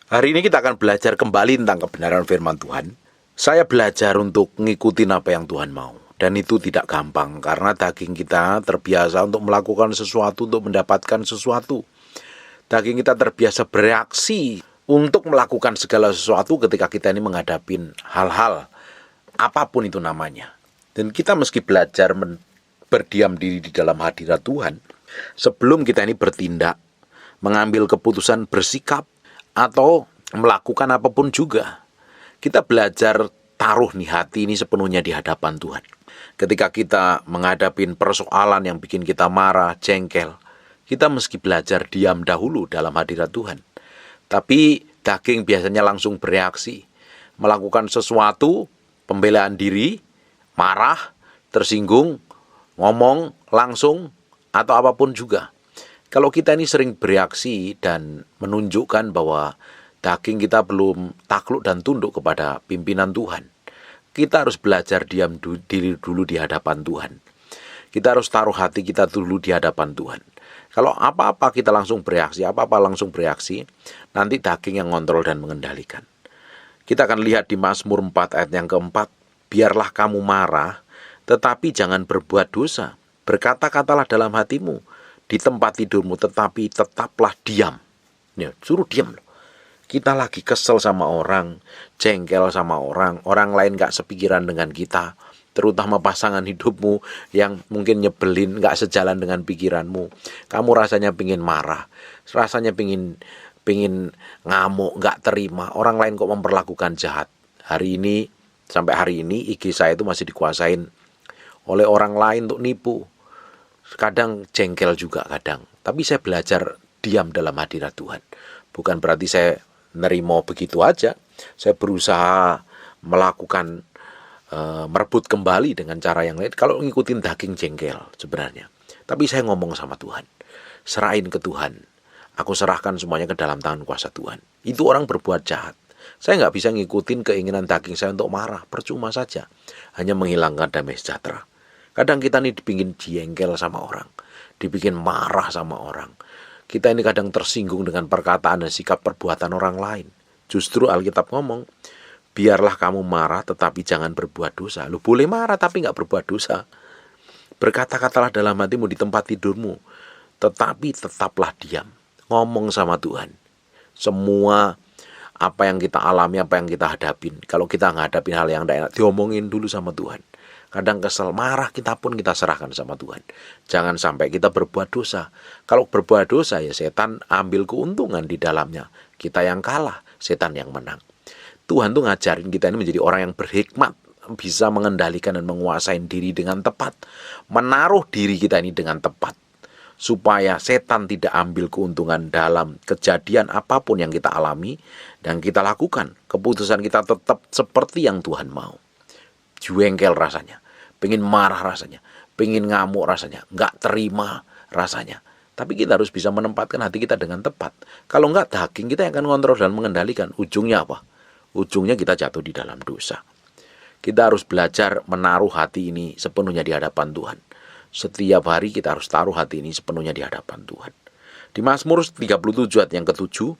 Hari ini kita akan belajar kembali tentang kebenaran firman Tuhan. Saya belajar untuk ngikutin apa yang Tuhan mau. Dan itu tidak gampang karena daging kita terbiasa untuk melakukan sesuatu, untuk mendapatkan sesuatu. Daging kita terbiasa bereaksi untuk melakukan segala sesuatu ketika kita ini menghadapi hal-hal apapun itu namanya. Dan kita meski belajar berdiam diri di dalam hadirat Tuhan sebelum kita ini bertindak, mengambil keputusan, bersikap, atau melakukan apapun juga. Kita belajar taruh nih hati ini sepenuhnya di hadapan Tuhan. Ketika kita menghadapi persoalan yang bikin kita marah, jengkel, kita meski belajar diam dahulu dalam hadirat Tuhan. Tapi daging biasanya langsung bereaksi, melakukan sesuatu, pembelaan diri, marah, tersinggung, ngomong langsung, atau apapun juga. Kalau kita ini sering bereaksi dan menunjukkan bahwa daging kita belum takluk dan tunduk kepada pimpinan Tuhan, kita harus belajar diam diri dulu di hadapan Tuhan. Kita harus taruh hati kita dulu di hadapan Tuhan. Kalau apa-apa kita langsung bereaksi, nanti daging yang ngontrol dan mengendalikan. Kita akan lihat di Mazmur 4 ayat yang keempat, biarlah kamu marah, tetapi jangan berbuat dosa. Berkata-katalah dalam hatimu, di tempat tidurmu, tetapi tetaplah diam. Ya, suruh diam loh. Kita lagi kesel sama orang, jengkel sama orang lain gak sepikiran dengan kita, terutama pasangan hidupmu yang mungkin nyebelin, gak sejalan dengan pikiranmu. Kamu rasanya pingin marah, rasanya pingin ngamuk, gak terima, orang lain kok memperlakukan jahat. Sampai hari ini IG saya itu masih dikuasain oleh orang lain untuk nipu. Kadang jengkel juga kadang. Tapi saya belajar diam dalam hadirat Tuhan. Bukan berarti saya nerimo begitu aja. Saya berusaha melakukan merebut kembali dengan cara yang lain. Kalau ngikutin daging jengkel sebenarnya. Tapi saya ngomong sama Tuhan. Serahin ke Tuhan. Aku serahkan semuanya ke dalam tangan kuasa Tuhan. Itu orang berbuat jahat. Saya nggak bisa ngikutin keinginan daging saya untuk marah. Percuma saja. Hanya menghilangkan damai sejahtera. Kadang kita ini dibikin jengkel sama orang, dibikin marah sama orang. Kita ini kadang tersinggung dengan perkataan dan sikap perbuatan orang lain. Justru Alkitab ngomong, biarlah kamu marah tetapi jangan berbuat dosa. Lu boleh marah tapi gak berbuat dosa. Berkata-katalah dalam hatimu di tempat tidurmu, tetapi tetaplah diam. Ngomong sama Tuhan. Semua apa yang kita alami, apa yang kita hadapin, kalau kita ngadapin hal yang tidak enak, diomongin dulu sama Tuhan. Kadang kesel, marah, kita serahkan sama Tuhan. Jangan sampai kita berbuat dosa. Kalau berbuat dosa ya setan ambil keuntungan di dalamnya. Kita yang kalah, setan yang menang. Tuhan tuh ngajarin kita ini menjadi orang yang berhikmat, bisa mengendalikan dan menguasai diri dengan tepat, menaruh diri kita ini dengan tepat, supaya setan tidak ambil keuntungan dalam kejadian apapun yang kita alami dan kita lakukan. Keputusan kita tetap seperti yang Tuhan mau. Jengkel rasanya, pengen marah rasanya, pengen ngamuk rasanya, nggak terima rasanya. Tapi kita harus bisa menempatkan hati kita dengan tepat. Kalau nggak, daging kita yang akan kontrol dan mengendalikan. Ujungnya apa? Ujungnya kita jatuh di dalam dosa. Kita harus belajar menaruh hati ini sepenuhnya di hadapan Tuhan. Setiap hari kita harus taruh hati ini sepenuhnya di hadapan Tuhan. Di Mazmur 37 ayat yang ke-7,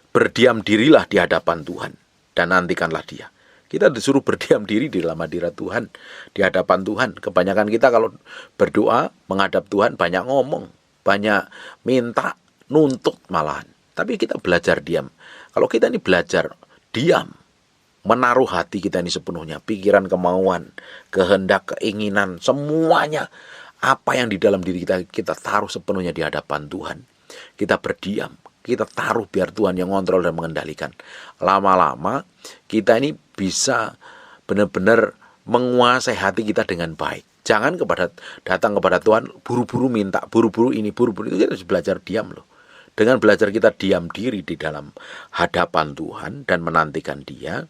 berdiam dirilah di hadapan Tuhan dan nantikanlah Dia. Kita disuruh berdiam diri di dalam hadirat Tuhan, di hadapan Tuhan. Kebanyakan kita kalau berdoa, menghadap Tuhan, banyak ngomong, banyak minta, nuntut malahan. Tapi kita belajar diam. Kalau kita ini belajar diam, menaruh hati kita ini sepenuhnya, pikiran, kemauan, kehendak, keinginan, semuanya, apa yang di dalam diri kita taruh sepenuhnya di hadapan Tuhan. Kita berdiam. Kita taruh biar Tuhan yang ngontrol dan mengendalikan. Lama-lama kita ini bisa benar-benar menguasai hati kita dengan baik. Jangan datang kepada Tuhan buru-buru minta, buru-buru ini, buru-buru itu. Kita harus belajar diam loh. Dengan belajar kita diam diri di dalam hadapan Tuhan dan menantikan Dia,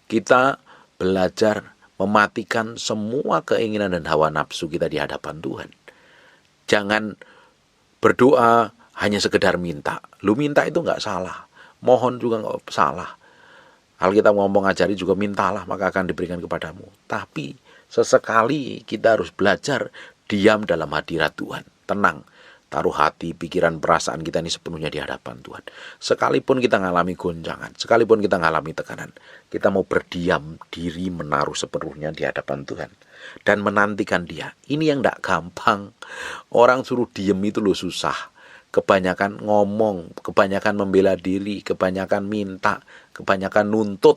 kita belajar mematikan semua keinginan dan hawa nafsu kita di hadapan Tuhan. Jangan berdoa hanya sekedar minta. Lu minta itu nggak salah. Mohon juga nggak salah. Alkitab ngomong ajari juga mintalah maka akan diberikan kepadamu. Tapi sesekali kita harus belajar diam dalam hadirat Tuhan. Tenang. taruh hati, pikiran, perasaan kita ini sepenuhnya di hadapan Tuhan. Sekalipun kita mengalami goncangan, sekalipun kita mengalami tekanan, kita mau berdiam diri, menaruh sepenuhnya di hadapan Tuhan dan menantikan Dia. Ini yang tidak gampang. Orang suruh diem itu loh susah. Kebanyakan ngomong, kebanyakan membela diri, kebanyakan minta, kebanyakan nuntut.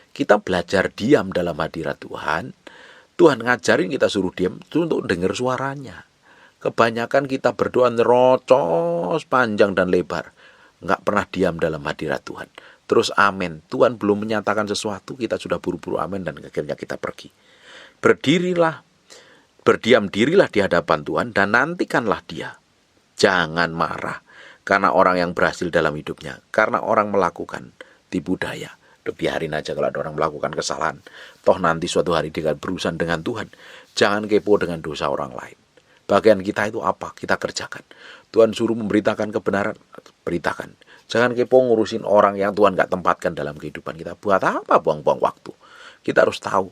Kita belajar diam dalam hadirat Tuhan. Tuhan ngajarin kita suruh diam untuk dengar suaranya. Kebanyakan kita berdoa nerocos panjang dan lebar, nggak pernah diam dalam hadirat Tuhan. Terus amin, Tuhan belum menyatakan sesuatu, kita sudah buru-buru amin dan akhirnya kita pergi. Berdirilah, berdiam dirilah di hadapan Tuhan dan nantikanlah Dia. Jangan marah karena orang yang berhasil dalam hidupnya, karena orang melakukan tipu daya. Biarin aja kalau ada orang melakukan kesalahan. Toh nanti suatu hari dia akan berurusan dengan Tuhan. Jangan kepo dengan dosa orang lain. Bagian kita itu apa? Kita kerjakan. Tuhan suruh memberitakan kebenaran, beritakan. Jangan kepo ngurusin orang yang Tuhan gak tempatkan dalam kehidupan kita. Buat apa buang-buang waktu? Kita harus tahu.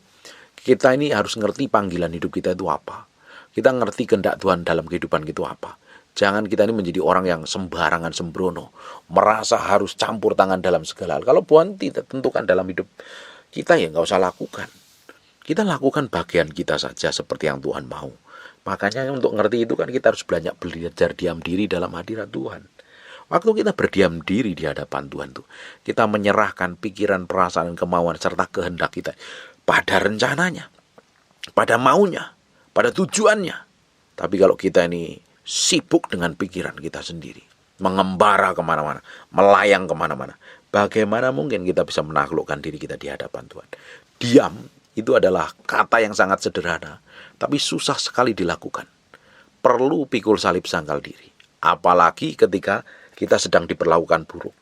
Kita ini harus ngerti panggilan hidup kita itu apa. Kita ngerti kehendak Tuhan dalam kehidupan kita itu apa. Jangan kita ini menjadi orang yang sembarangan sembrono, merasa harus campur tangan dalam segala hal. Kalau Tuhan tidak tentukan dalam hidup kita, ya nggak usah lakukan. Kita lakukan bagian kita saja seperti yang Tuhan mau. Makanya untuk ngerti itu kan kita harus banyak belajar diam diri dalam hadirat Tuhan. Waktu kita berdiam diri di hadapan Tuhan tuh, kita menyerahkan pikiran, perasaan, kemauan serta kehendak kita pada rencananya, pada maunya, pada tujuannya. Tapi kalau kita ini sibuk dengan pikiran kita sendiri, mengembara kemana-mana, melayang kemana-mana, bagaimana mungkin kita bisa menaklukkan diri kita di hadapan Tuhan? Diam itu adalah kata yang sangat sederhana, tapi susah sekali dilakukan. Perlu pikul salib sangkal diri. Apalagi ketika kita sedang diperlakukan buruk,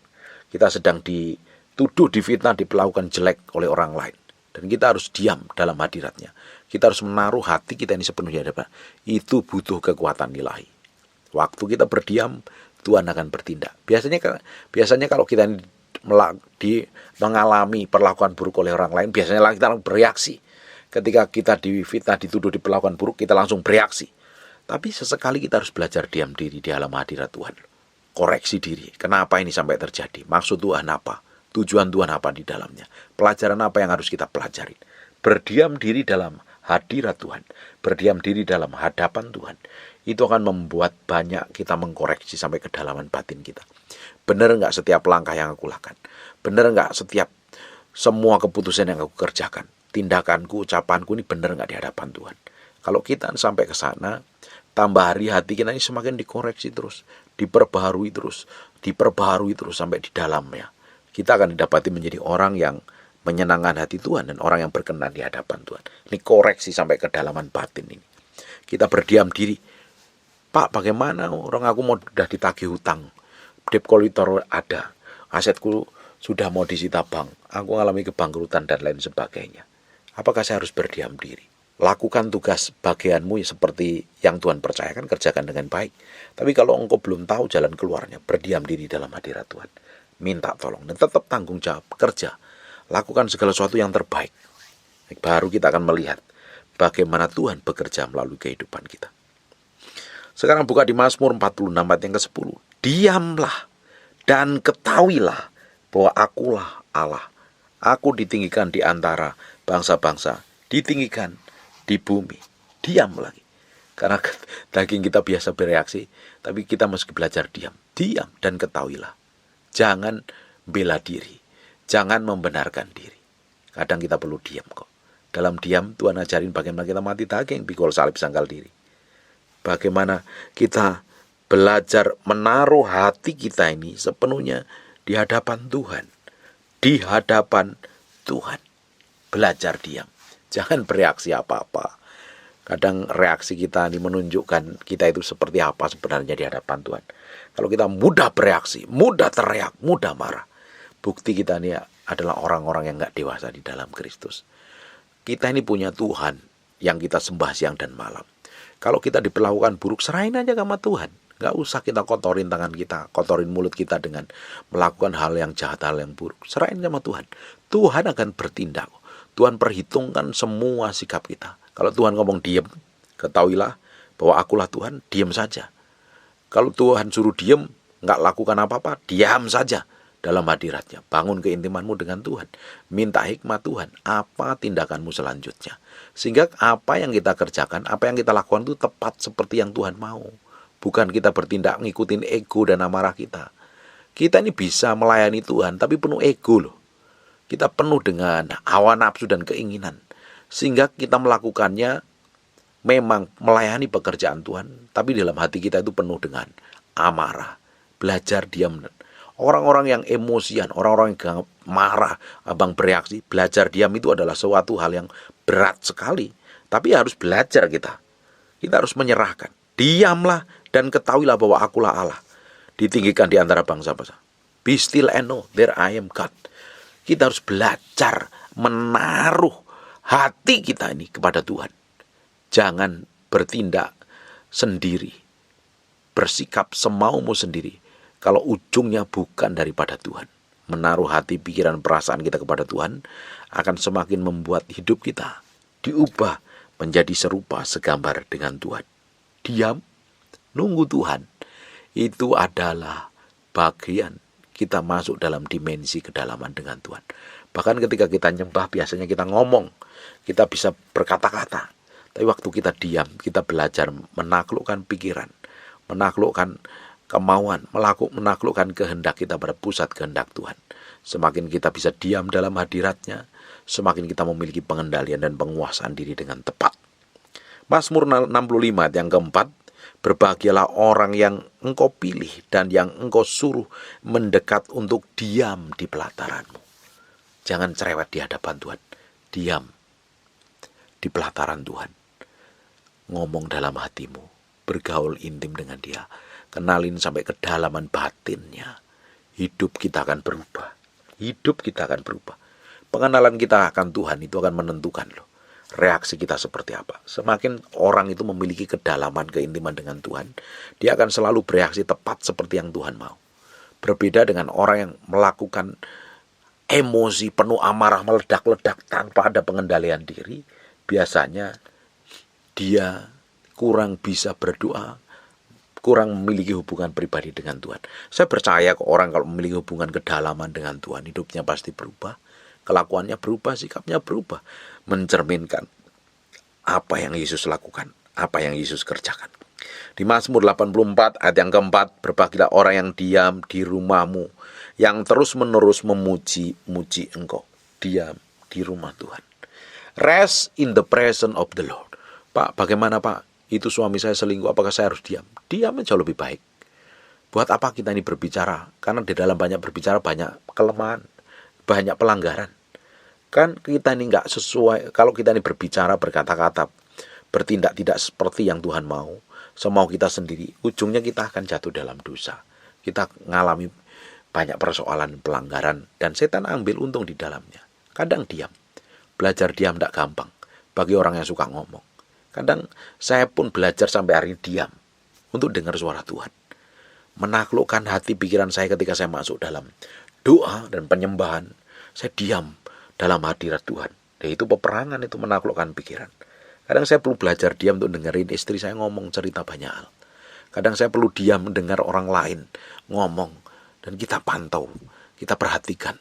kita sedang dituduh, difitnah, diperlakukan jelek oleh orang lain. Dan kita harus diam dalam hadiratnya. Kita harus menaruh hati kita ini sepenuhnya hadapan. Itu butuh kekuatan ilahi. Waktu kita berdiam, Tuhan akan bertindak. Biasanya kalau kita ini mengalami perlakuan buruk oleh orang lain, biasanya kita bereaksi. Ketika kita difitnah, dituduh, diperlakukan buruk, kita langsung bereaksi. Tapi sesekali kita harus belajar diam diri di dalam hadirat Tuhan. Koreksi diri. Kenapa ini sampai terjadi? Maksud Tuhan apa? Tujuan Tuhan apa di dalamnya? Pelajaran apa yang harus kita pelajari? Berdiam diri dalam hadirat Tuhan, berdiam diri dalam hadapan Tuhan, itu akan membuat banyak kita mengkoreksi sampai kedalaman batin kita. Benar nggak setiap langkah yang aku lakukan? Benar nggak setiap semua keputusan yang aku kerjakan? Tindakanku, ucapanku ini benar nggak di hadapan Tuhan? Kalau kita sampai ke sana, tambah hari hati kita ini semakin dikoreksi terus, diperbaharui terus sampai di dalamnya. Kita akan didapati menjadi orang yang menyenangkan hati Tuhan dan orang yang berkenan di hadapan Tuhan. Ini koreksi sampai kedalaman batin ini. Kita berdiam diri. Pak, bagaimana orang aku mau sudah ditagih hutang, debt collector ada, asetku sudah mau disita bank, aku mengalami kebangkrutan dan lain sebagainya. Apakah saya harus berdiam diri? Lakukan tugas bagianmu seperti yang Tuhan percayakan, kerjakan dengan baik. Tapi kalau engkau belum tahu jalan keluarnya, berdiam diri dalam hadirat Tuhan. Minta tolong dan tetap tanggung jawab, kerja. Lakukan segala sesuatu yang terbaik. Baru kita akan melihat bagaimana Tuhan bekerja melalui kehidupan kita. Sekarang buka di Mazmur 46 ayat yang ke-10. Diamlah dan ketahuilah bahwa akulah Allah. Aku ditinggikan di antara bangsa-bangsa, ditinggikan di bumi. Diam lagi. Karena daging kita biasa bereaksi, tapi kita mesti belajar diam. Diam dan ketahuilah. Jangan bela diri. Jangan membenarkan diri. Kadang kita perlu diam kok. Dalam diam Tuhan ajarin bagaimana kita mati daging, pikul salib sangkal diri. Bagaimana kita belajar menaruh hati kita ini sepenuhnya di hadapan Tuhan. Di hadapan Tuhan. Belajar diam. Jangan bereaksi apa-apa. Kadang reaksi kita ini menunjukkan kita itu seperti apa sebenarnya di hadapan Tuhan. Kalau kita mudah bereaksi, mudah teriak, mudah marah, bukti kita ini adalah orang-orang yang gak dewasa di dalam Kristus. Kita ini punya Tuhan yang kita sembah siang dan malam. Kalau kita diperlakukan buruk, serahin aja sama Tuhan. Gak usah kita kotorin tangan kita, kotorin mulut kita dengan melakukan hal yang jahat, hal yang buruk. Serahin sama Tuhan. Tuhan akan bertindak. Tuhan perhitungkan semua sikap kita. Kalau Tuhan ngomong diam, ketahuilah bahwa akulah Tuhan, diam saja. Kalau Tuhan suruh diem, nggak lakukan apa-apa, diam saja dalam hadiratnya. Bangun keintimanmu dengan Tuhan. Minta hikmat Tuhan. Apa tindakanmu selanjutnya? Sehingga apa yang kita kerjakan, apa yang kita lakukan itu tepat seperti yang Tuhan mau. Bukan kita bertindak ngikutin ego dan amarah kita. Kita ini bisa melayani Tuhan, tapi penuh ego loh. Kita penuh dengan hawa nafsu dan keinginan. Sehingga kita melakukannya memang melayani pekerjaan Tuhan, tapi dalam hati kita itu penuh dengan amarah. Belajar diam. Orang-orang yang emosian, orang-orang yang marah, abang bereaksi, belajar diam itu adalah suatu hal yang berat sekali. Tapi harus belajar kita. Kita harus menyerahkan. Diamlah dan ketahuilah bahwa akulah Allah. Ditinggikan di antara bangsa-bangsa. Be still and know that I am God. Kita harus belajar menaruh hati kita ini kepada Tuhan. Jangan bertindak sendiri. Bersikap semaumu sendiri. Kalau ujungnya bukan daripada Tuhan. Menaruh hati, pikiran, perasaan kita kepada Tuhan akan semakin membuat hidup kita diubah menjadi serupa segambar dengan Tuhan. Diam, nunggu Tuhan. Itu adalah bagian kita masuk dalam dimensi kedalaman dengan Tuhan. Bahkan ketika kita nyembah, biasanya kita ngomong. Kita bisa berkata-kata. Tapi waktu kita diam, kita belajar menaklukkan pikiran. Menaklukkan kemauan, menaklukkan kehendak kita pada pusat kehendak Tuhan. Semakin kita bisa diam dalam hadiratnya, semakin kita memiliki pengendalian dan penguasaan diri dengan tepat. Mazmur 65 yang keempat, berbahagialah orang yang engkau pilih dan yang engkau suruh mendekat untuk diam di pelataranmu. Jangan cerewet di hadapan Tuhan. Diam di pelataran Tuhan. Ngomong dalam hatimu. Bergaul intim dengan dia. Kenalin sampai kedalaman batinnya. Hidup kita akan berubah. Hidup kita akan berubah. Pengenalan kita akan Tuhan itu akan menentukan loh. Reaksi kita seperti apa. Semakin orang itu memiliki kedalaman, keintiman dengan Tuhan, dia akan selalu bereaksi tepat seperti yang Tuhan mau. Berbeda dengan orang yang melakukan emosi penuh amarah, meledak-ledak tanpa ada pengendalian diri. Biasanya dia kurang bisa berdoa, kurang memiliki hubungan pribadi dengan Tuhan. Saya percaya ke orang kalau memiliki hubungan kedalaman dengan Tuhan, hidupnya pasti berubah. Kelakuannya berubah, sikapnya berubah. Mencerminkan apa yang Yesus lakukan, apa yang Yesus kerjakan. Di Mazmur 84 ayat yang keempat, berbahagialah orang yang diam di rumahmu, yang terus-menerus memuji-muji engkau. Diam di rumah Tuhan. Rest in the presence of the Lord. Pak, bagaimana Pak? Itu suami saya selingkuh, apakah saya harus diam? Diam aja lebih baik. Buat apa kita ini berbicara? Karena di dalam banyak berbicara banyak kelemahan, banyak pelanggaran. Kan kita ini nggak sesuai. Kalau kita ini berbicara, berkata-kata, bertindak tidak seperti yang Tuhan mau, semau kita sendiri, ujungnya kita akan jatuh dalam dosa. Kita mengalami banyak persoalan, pelanggaran, dan setan ambil untung di dalamnya. Kadang diam. Belajar diam tidak gampang bagi orang yang suka ngomong. Kadang saya pun belajar sampai hari ini diam untuk dengar suara Tuhan. Menaklukkan hati pikiran saya ketika saya masuk dalam doa dan penyembahan. Saya diam dalam hadirat Tuhan. Dan itu peperangan, itu menaklukkan pikiran. Kadang saya perlu belajar diam untuk dengerin istri saya ngomong cerita banyak hal. Kadang saya perlu diam mendengar orang lain ngomong. Dan kita pantau, kita perhatikan,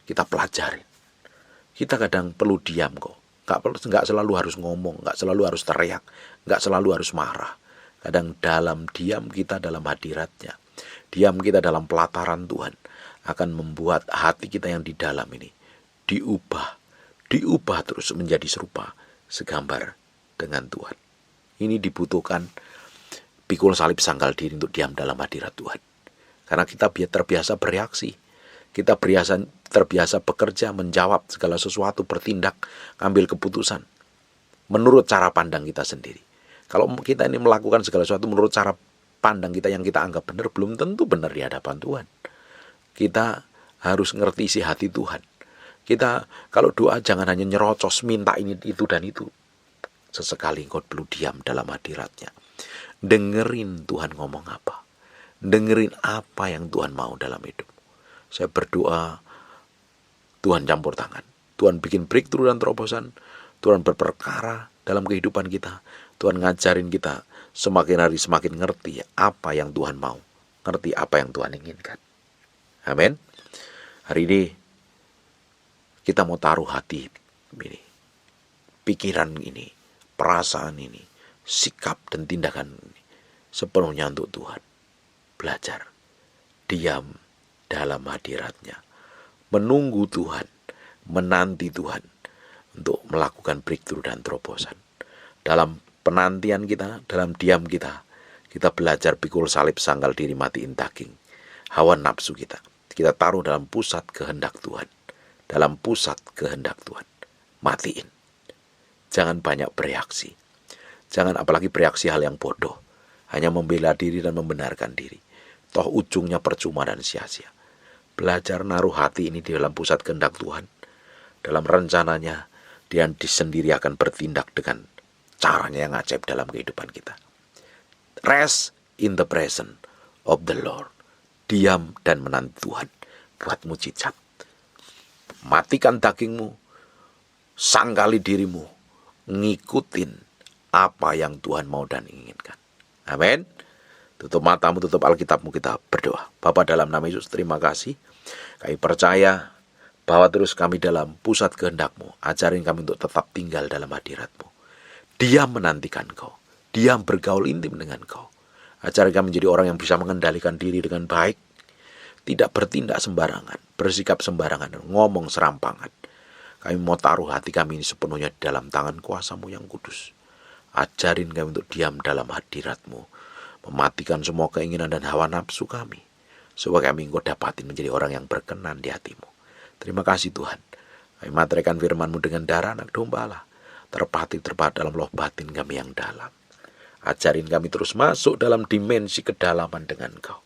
kita pelajari. Kita kadang perlu diam kok. Nggak selalu harus ngomong, nggak selalu harus teriak, nggak selalu harus marah. Kadang dalam diam kita dalam hadiratnya, diam kita dalam pelataran Tuhan akan membuat hati kita yang di dalam ini diubah terus menjadi serupa segambar dengan Tuhan. Ini dibutuhkan pikul salib sangkal diri untuk diam dalam hadirat Tuhan. Karena kita terbiasa bereaksi, kita terbiasa bekerja, menjawab segala sesuatu, bertindak, ngambil keputusan menurut cara pandang kita sendiri. Kalau kita ini melakukan segala sesuatu menurut cara pandang kita yang kita anggap benar, belum tentu benar di hadapan Tuhan. Kita harus ngerti isi hati Tuhan. Kita kalau doa jangan hanya nyerocos, minta ini, itu, dan itu. Sesekali engkau perlu diam dalam hadiratnya. Dengerin Tuhan ngomong apa. Dengerin apa yang Tuhan mau dalam hidup. Saya berdoa, Tuhan campur tangan. Tuhan bikin breakthrough dan terobosan. Tuhan berperkara dalam kehidupan kita. Tuhan ngajarin kita semakin hari semakin ngerti apa yang Tuhan mau, ngerti apa yang Tuhan inginkan. Amin. Hari ini kita mau taruh hati ini, pikiran ini, perasaan ini, sikap dan tindakan ini sepenuhnya untuk Tuhan. Belajar diam dalam hadirat-Nya, menunggu Tuhan, menanti Tuhan untuk melakukan breakthrough dan terobosan. Dalam penantian kita, dalam diam kita, kita belajar pikul salib, sangkal diri, matiin daging, hawa nafsu kita. Kita taruh dalam pusat kehendak Tuhan. Dalam pusat kehendak Tuhan. Matiin. Jangan banyak bereaksi. Jangan apalagi bereaksi hal yang bodoh. Hanya membela diri dan membenarkan diri. Toh ujungnya percuma dan sia-sia. Belajar naruh hati ini di dalam pusat kehendak Tuhan. Dalam rencananya, Dia sendiri akan bertindak dengan caranya yang ajaib dalam kehidupan kita. Rest in the presence of the Lord. Diam dan menanti Tuhan buat mujizat. Matikan dagingmu, sangkali dirimu, ngikutin apa yang Tuhan mau dan inginkan. Amin. Tutup matamu, tutup Alkitabmu, kita berdoa. Bapa, dalam nama Yesus, terima kasih. Kami percaya bahwa terus kami dalam pusat kehendak-Mu. Ajarin kami untuk tetap tinggal dalam hadirat-Mu. Diam menantikan Kau. Diam bergaul intim dengan Kau. Ajarin kami menjadi orang yang bisa mengendalikan diri dengan baik. Tidak bertindak sembarangan, bersikap sembarangan, dan ngomong serampangan. Kami mau taruh hati kami ini sepenuhnya dalam tangan kuasa-Mu yang kudus. Ajarin kami untuk diam dalam hadirat-Mu. Mematikan semua keinginan dan hawa nafsu kami. Supaya kami Engkau dapatin menjadi orang yang berkenan di hati-Mu. Terima kasih Tuhan. Kami materaikan firman-Mu dengan darah anak domba Allah. Terpatih dalam loh batin kami yang dalam. Ajarin kami terus masuk dalam dimensi kedalaman dengan Kau.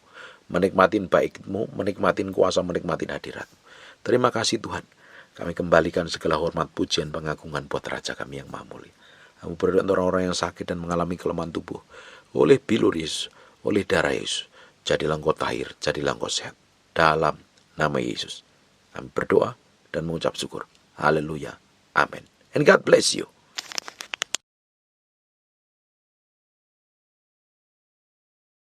Menikmatin baik-Mu, menikmatin kuasa, menikmatin hadirat-Mu. Terima kasih Tuhan. Kami kembalikan segala hormat, pujian, pengagungan buat Raja kami yang maha mulia. Kami berdoa untuk orang-orang yang sakit dan mengalami kelemahan tubuh. Oleh bilur Yesus, oleh darah Yesus. Jadilah Engkau tahir, jadilah Engkau sehat. Dalam nama Yesus. Kami berdoa dan mengucap syukur. Haleluya. Amin. And God bless you.